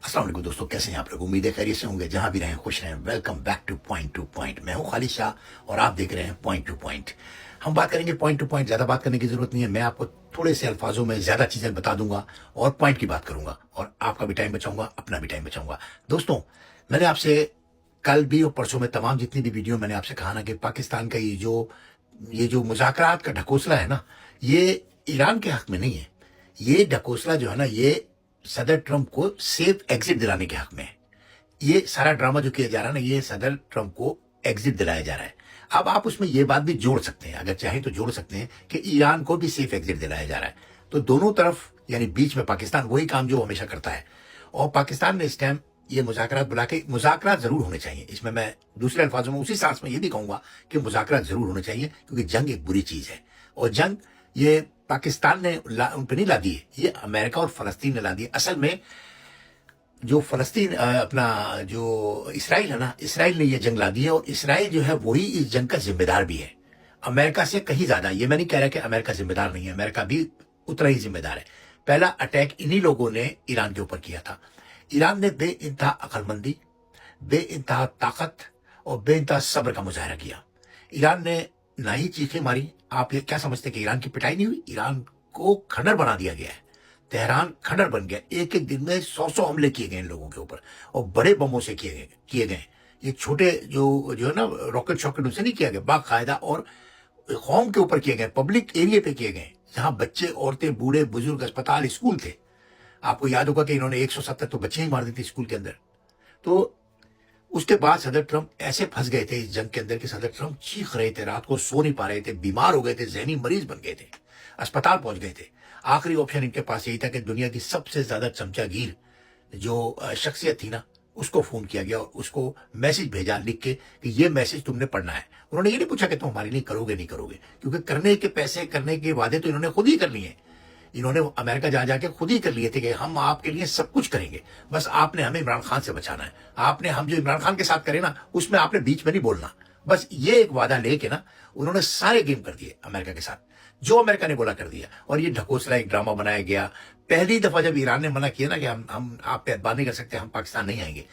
अस्सलाम वालेकुम दोस्तों, कैसे हैं आप लोग? उम्मीद है खैरियत से होंगे, जहां भी रहें खुश रहें। Welcome back two point. मैं हूं खालिद शाह और आप देख रहे हैं पॉइंट टू पॉइंट। हम बात करेंगे पॉइंट टू पॉइंट, ज्यादा बात करने की जरूरत नहीं है। मैं आपको थोड़े से अल्फाजों में ज्यादा चीजें बता दूंगा और पॉइंट की बात करूंगा और आपका भी टाइम बचाऊंगा, अपना भी टाइम बचाऊंगा। दोस्तों, मैंने आपसे कल भी और परसों में तमाम जितनी भी वीडियो मैंने आपसे कहा ना कि पाकिस्तान का ये जो मुज़ाकरात का ढकोसला है ना, ये ईरान के हक में नहीं है। ये ढकोसला जो है ना, ये सदर ट्रंप को सेफ एग्जिट दिलाने के हक में है। ये सारा ड्रामा जो किया जा रहा है ना, ये सदर ट्रंप को एग्जिट दिलाया जा रहा है। अब आप उसमें ये बात भी जोड़ सकते हैं, अगर चाहे तो जोड़ सकते हैं कि ईरान को भी सेफ एग्जिट दिलाया जा रहा है। तो दोनों तरफ यानी बीच में पाकिस्तान वही काम जो हमेशा करता है। और पाकिस्तान ने इस टाइम ये मुज़ाकरात बुला के, मुज़ाकरात जरूर होने चाहिए। इसमें मैं दूसरे अल्फाजों में उसी सांस में ये भी कहूंगा कि मुज़ाकरात जरूर होने चाहिए, क्योंकि जंग एक बुरी चीज है। और जंग ये पाकिस्तान ने उन पर नहीं ला दी है, ये अमेरिका और फलस्तीन ने ला दी है। असल में जो फलस्तीन अपना जो इसराइल है ना, इसराइल ने ये जंग ला दी है और इसराइल जो है वही इस जंग का जिम्मेदार भी है, अमेरिका से कहीं ज्यादा। ये मैं नहीं कह रहा कि अमेरिका जिम्मेदार नहीं है, अमेरिका भी उतना ही जिम्मेदार है। पहला अटैक इन्हीं लोगों ने ईरान के ऊपर किया था। ईरान ने बेइंतहा अक्लमंदी, बेइंतहा ताकत और बेइंतहा सब्र का मुजाहरा किया। ईरान ने ना ही चीखें मारी। आप ये क्या समझते हैं कि ईरान की पिटाई नहीं हुई? ईरान को खंडर बना दिया गया है, तेहरान खंडर बन गया। एक एक दिन में 100 हमले किए गए इन लोगों के ऊपर और बड़े बमों से किए गए। ये छोटे जो जो है ना, रॉकेट शॉकेट उनसे नहीं किया गया, बाकायदा और कौम के ऊपर किए गए, पब्लिक एरिया पे किए गए, जहां बच्चे, औरतें, बूढ़े, बुजुर्ग, अस्पताल, स्कूल थे। आपको याद होगा कि इन्होंने 170 तो बच्चे ही मार दी थी स्कूल के अंदर। तो उसके बाद सदर ट्रंप ऐसे फंस गए थे इस जंग के अंदर कि सदर ट्रंप चीख रहे थे, रात को सो नहीं पा रहे थे, बीमार हो गए थे, जहनी मरीज बन गए थे, अस्पताल पहुंच गए थे। आखिरी ऑप्शन इनके पास यही था कि दुनिया की सबसे ज्यादा चमचागीर जो शख्सियत थी ना, उसको फोन किया गया और उसको मैसेज भेजा लिख के कि ये मैसेज तुमने पढ़ना है। उन्होंने ये नहीं पूछा कि तुम हमारे लिए करोगे नहीं करोगे, क्योंकि करने के पैसे, करने के वादे तो इन्होंने खुद ही कर लिए। इन्होंने अमेरिका जा जाके खुद ही कर लिए थे कि हम आपके लिए सब कुछ करेंगे, बस आपने हमें इमरान खान से बचाना है। आपने हम जो इमरान खान के साथ करें ना, उसमें आपने बीच में नहीं बोलना। बस ये एक वादा लेके ना उन्होंने सारे गेम कर दिए अमेरिका के साथ, जो अमेरिका ने बोला कर दिया। और ये ढकोसला एक ड्रामा बनाया गया। पहली दफा जब ईरान ने मना किया ना कि हम आप पे एतबार नहीं कर सकते, हम पाकिस्तान नहीं आएंगे,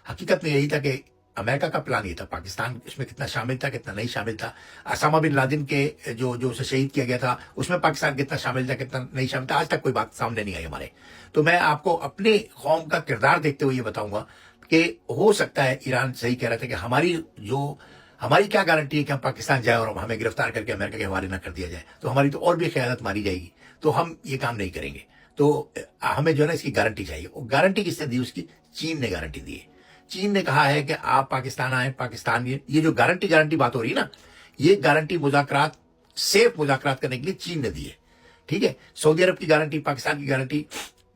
हकीकत में यही था कि अमेरिका का प्लान ये था। पाकिस्तान इसमें कितना शामिल था, कितना नहीं शामिल था। उसामा बिन लादेन के जो जो उसे शहीद किया गया था, उसमें पाकिस्तान कितना शामिल था, कितना नहीं शामिल था, आज तक कोई बात सामने नहीं आई हमारे। तो मैं आपको अपने कौम का किरदार देखते हुए ये बताऊंगा कि हो सकता है ईरान सही कह रहा था कि हमारी क्या गारंटी है कि हम पाकिस्तान जाए और हमें गिरफ्तार करके अमेरिका के हवाले न कर दिया जाए, तो हमारी तो और भी क़यादत मारी जाएगी, तो हम ये काम नहीं करेंगे। तो हमें जो है ना इसकी गारंटी चाहिए। और गारंटी किसने दी? उसकी चीन ने गारंटी दी है। चीन ने कहा है कि आप पाकिस्तान आए, पाकिस्तान ये जो गारंटी बात हो रही है ना, ये गारंटी मुज़ाकरात, सेफ मुज़ाकरात करने के लिए चीन ने दी है। ठीक है, सऊदी अरब की गारंटी, पाकिस्तान की गारंटी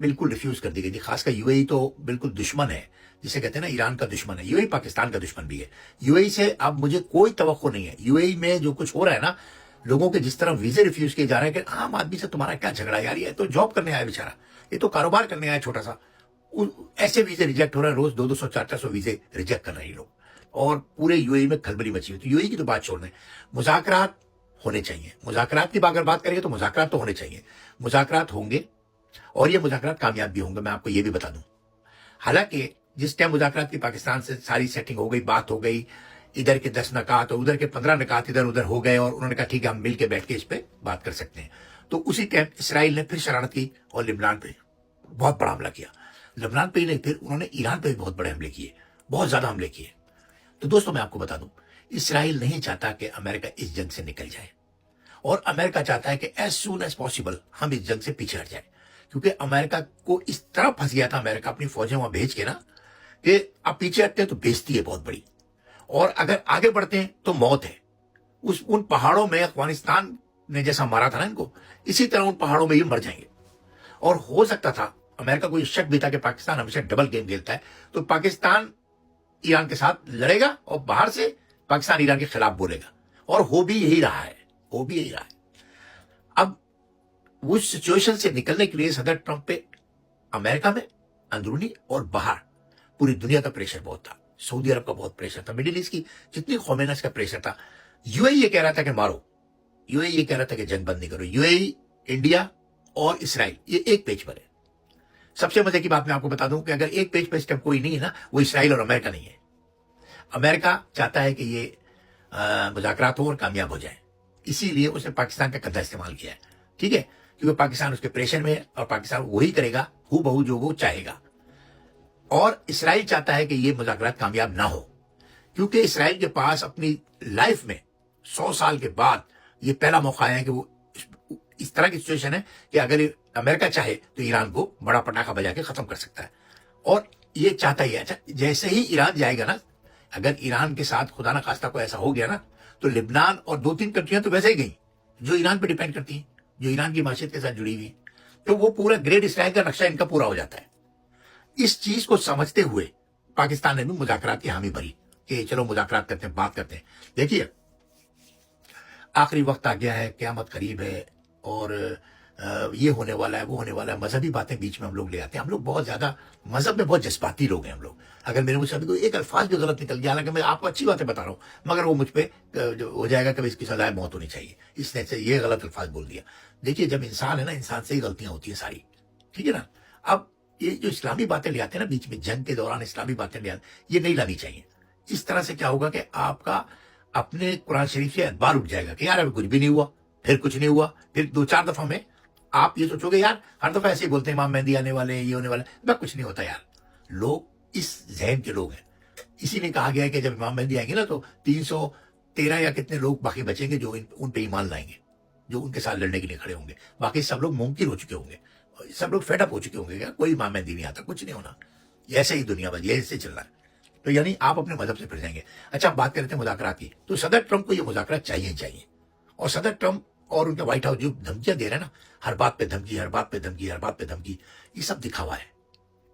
बिल्कुल रिफ्यूज कर दी गई थी। खासकर यूएई तो बिल्कुल दुश्मन है, जिसे कहते हैं ना ईरान का दुश्मन है। यूएई पाकिस्तान का दुश्मन भी है। यूएई से अब मुझे कोई तवक्को नहीं है। यूएई में जो कुछ हो रहा है ना, लोगों के जिस तरह वीजे रिफ्यूज किए जा रहे हैं कि आम आदमी से तुम्हारा क्या झगड़ा यार, ये तो जॉब करने आया बेचारा, ये तो कारोबार करने आया छोटा सा। ऐसे वीजे रिजेक्ट हो रहे हैं, रोज 200 400 वीजे रिजेक्ट कर रहे हैं लोग, और पूरे यूएई में खलबली मची हुई। तो यूएई की तो बात छोड़ दें, मुज़ाकरात होने चाहिए। मुज़ाकरात की अगर बात करेंगे तो मुज़ाकरात तो होने चाहिए, मुज़ाकरात होंगे और ये मुज़ाकरात कामयाब भी होंगे, मैं आपको ये भी बता दूं। हालांकि जिस टाइम मुज़ाकरात की पाकिस्तान से सारी सेटिंग हो गई, बात हो गई, इधर के 10 नकात और उधर के 15 नकात इधर उधर हो गए और उन्होंने कहा ठीक है हम मिल के बैठ के इस पे बात कर सकते हैं। तो उसी टाइम इसराइल ने फिर शरारत की और लिबनान पे बहुत बड़ा हमला किया। लेबनान पे ही नहीं, फिर उन्होंने ईरान पे भी बहुत बड़े हमले किए, बहुत ज्यादा हमले किए। तो दोस्तों मैं आपको बता दूं, इसराइल नहीं चाहता कि अमेरिका इस जंग से निकल जाए, और अमेरिका चाहता है कि एज सून एज पॉसिबल हम इस जंग से पीछे हट जाए, क्योंकि अमेरिका को इस तरह फंस गया था अमेरिका अपनी फौजें वहां भेज के ना, कि अब पीछे हटते हैं तो बेइज्जती है बहुत बड़ी, और अगर आगे बढ़ते हैं तो मौत है। उन पहाड़ों में अफगानिस्तान ने जैसा मारा था ना इनको, इसी तरह उन पहाड़ों में ये मर जाएंगे। और हो सकता था, अमेरिका को ये शक भी था कि पाकिस्तान हमेशा डबल गेम खेलता है, तो पाकिस्तान ईरान के साथ लड़ेगा और बाहर से पाकिस्तान ईरान के खिलाफ बोलेगा, और हो भी यही रहा है, हो भी यही रहा है। अब उस सिचुएशन से निकलने के लिए सदर ट्रंप पे अमेरिका में अंदरूनी और बाहर पूरी दुनिया का प्रेशर बहुत था। सऊदी अरब का बहुत प्रेशर था, मिडिल ईस्ट की जितनी कौमें का प्रेशर था। यूएई ये कह रहा था कि मारो, यूएई ये कह रहा था कि जंग बंद नहीं करो। यूएई, इंडिया और इसराइल ये एक पेज पर है। سب سے مزے کی بات میں آپ کو بتا دوں کہ اگر ایک پیج پہ اسٹیپ کوئی نہیں ہے نا، وہ اسرائیل اور امریکہ نہیں ہے. امریکہ چاہتا ہے کہ یہ مذاکرات ہو اور کامیاب ہو جائیں، اسی لیے اس نے پاکستان کا قدہ استعمال کیا ہے. ٹھیک ہے، کیونکہ پاکستان اس کے پریشر میں ہے اور پاکستان وہی کرے گا ہو بہو جو وہ چاہے گا. اور اسرائیل چاہتا ہے کہ یہ مذاکرات کامیاب نہ ہو، کیونکہ اسرائیل کے پاس اپنی لائف میں 100 سال کے بعد یہ پہلا موقع ہے کہ وہ اس طرح کی سچویشن ہے کہ اگر امریکہ چاہے تو ایران کو بڑا پٹاخہ بجا کے ختم کر سکتا ہے. اور یہ چاہتا ہی ہے. اچھا، جیسے ہی ایران جائے گا نا، اگر ایران کے ساتھ خدا نہ خواستہ کو ایسا ہو گیا نا، تو لبنان اور 2-3 کنٹریاں تو ویسے ہی گئیں جو ایران پہ ڈیپینڈ کرتی ہیں، جو ایران کی معیشت کے ساتھ جڑی ہوئی ہیں. تو وہ پورا گریٹ اسرائیل کا نقشہ ان کا پورا ہو جاتا ہے. اس چیز کو سمجھتے ہوئے پاکستان نے بھی مذاکرات کی حامی بھری کہ چلو مذاکرات کرتے ہیں، بات کرتے ہیں. دیکھیے، آخری وقت آ گیا ہے، قیامت قریب ہے، اور یہ ہونے والا ہے، وہ ہونے والا ہے. مذہبی باتیں بیچ میں ہم لوگ لے آتے ہیں. ہم لوگ بہت زیادہ مذہب میں بہت جذباتی لوگ ہیں ہم لوگ. اگر میرے مجھ سے ابھی کوئی ایک الفاظ بھی غلط نکل گیا، حالانکہ میں آپ کو اچھی باتیں بتا رہا ہوں، مگر وہ مجھ پہ ہو جائے گا کہ اس کی سزائے موت ہونی چاہیے، اس نے سے یہ غلط الفاظ بول دیا. دیکھیے، جب انسان ہے نا، انسان سے ہی غلطیاں ہوتی ہیں ساری. ٹھیک ہے نا. اب یہ جو اسلامی باتیں لے آتے ہیں نا بیچ میں، جنگ کے دوران اسلامی باتیں لے آتے، یہ نہیں لانی چاہیے. اس طرح سے کیا ہوگا کہ آپ کا اپنے قرآن شریف سے اعتبار اٹھ جائے گا کہ یار ابھی کچھ بھی نہیں ہوا، پھر کچھ نہیں ہوا، پھر 2-4 دفعہ میں آپ یہ سوچو گے یار ہر دفعہ ایسے ہی بولتے ہیں امام مہدی آنے والے ہیں، یہ ہونے والے ہیں. کچھ نہیں ہوتا یار. لوگ اس ذہن کے لوگ ہیں. اسی لیے کہا گیا ہے کہ جب امام مہدی آئیں گے نا تو 313 یا کتنے لوگ باقی بچیں گے جو ان پہ ایمان لائیں گے، جو ان کے ساتھ لڑنے کے لیے کھڑے ہوں گے. باقی سب لوگ منکر ہو چکے ہوں گے، سب لوگ فیڈ اپ ہو چکے ہوں گے کہ کوئی امام مہدی نہیں آتا، کچھ نہیں ہونا، ایسے ہی دنیا بس یہ ایسے چل رہا ہے. تو یعنی آپ اپنے مذہب سے پھر جائیں گے. اچھا، بات کرتے ہیں مذاکرات کی. تو صدر ٹرمپ کو یہ مذاکرات چاہیے ہی چاہیے. اور صدر ٹرمپ اور ان کا وائٹ ہاؤس جو دھمکیاں دے رہے ہیں نا، ہر بات پہ دھمکی، ہر بات پہ دھمکی، ہر بات پہ دھمکی، یہ سب دکھاوا ہے.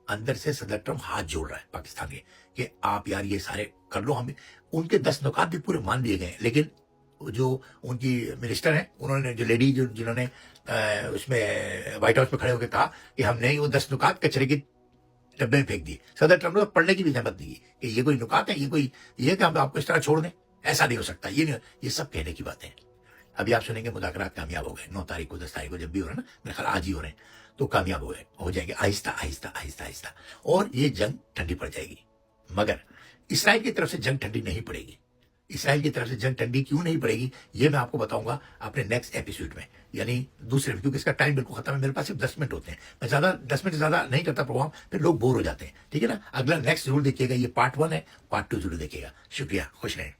اندر سے صدر ٹرمپ ہاتھ جوڑ رہا ہے پاکستان کے کہ آپ یار یہ سارے کر لو. ہمیں ان کے 10 نکات بھی پورے مان لیے گئے ہیں، لیکن جو ان کی منسٹر ہیں، انہوں نے جو لیڈی جنہوں نے اس میں وائٹ ہاؤس پہ کھڑے ہو کے کہا کہ ہم نے وہ 10 نکات کچرے کی ڈبے میں پھینک دی. صدر ٹرمپ نے پڑھنے کی بھی زحمت نہیں کی کہ یہ کوئی نکات ہے، یہ کہ ہم آپ کو اس طرح چھوڑ دیں، ایسا نہیں ہو سکتا. یہ سب کہنے کی باتیں ہیں. ابھی آپ سنیں گے مذاکرات کامیاب ہو گئے 9 تاریخ کو، 10 تاریخ کو، جب بھی ہو رہا ہے نا، میرے خیال آج ہی ہو رہے ہیں، تو کامیاب ہو جائیں گے آہستہ آہستہ آہستہ آہستہ. اور یہ جنگ ٹھنڈی پڑ جائے گی. مگر اسرائیل کی طرف سے جنگ ٹھنڈی نہیں پڑے گی. اسرائیل کی طرف سے جنگ ٹھنڈی کیوں نہیں پڑے گی، یہ میں آپ کو بتاؤں گا اپنے نیکسٹ ایپیسوڈ میں، یعنی دوسرے، کیونکہ اس کا ٹائم بالکل ختم ہے. میرے پاس صرف 10 منٹ ہوتے ہیں. میں 10 منٹ سے زیادہ نہیں کرتا پروگرام، پھر لوگ بور ہو جاتے ہیں. ٹھیک ہے نا. اگلا نیکسٹ ضرور دیکھیے گا. یہ پارٹ 1 ہے، پارٹ 2 ضرور دیکھیے گا. شکریہ، خوش رہیں.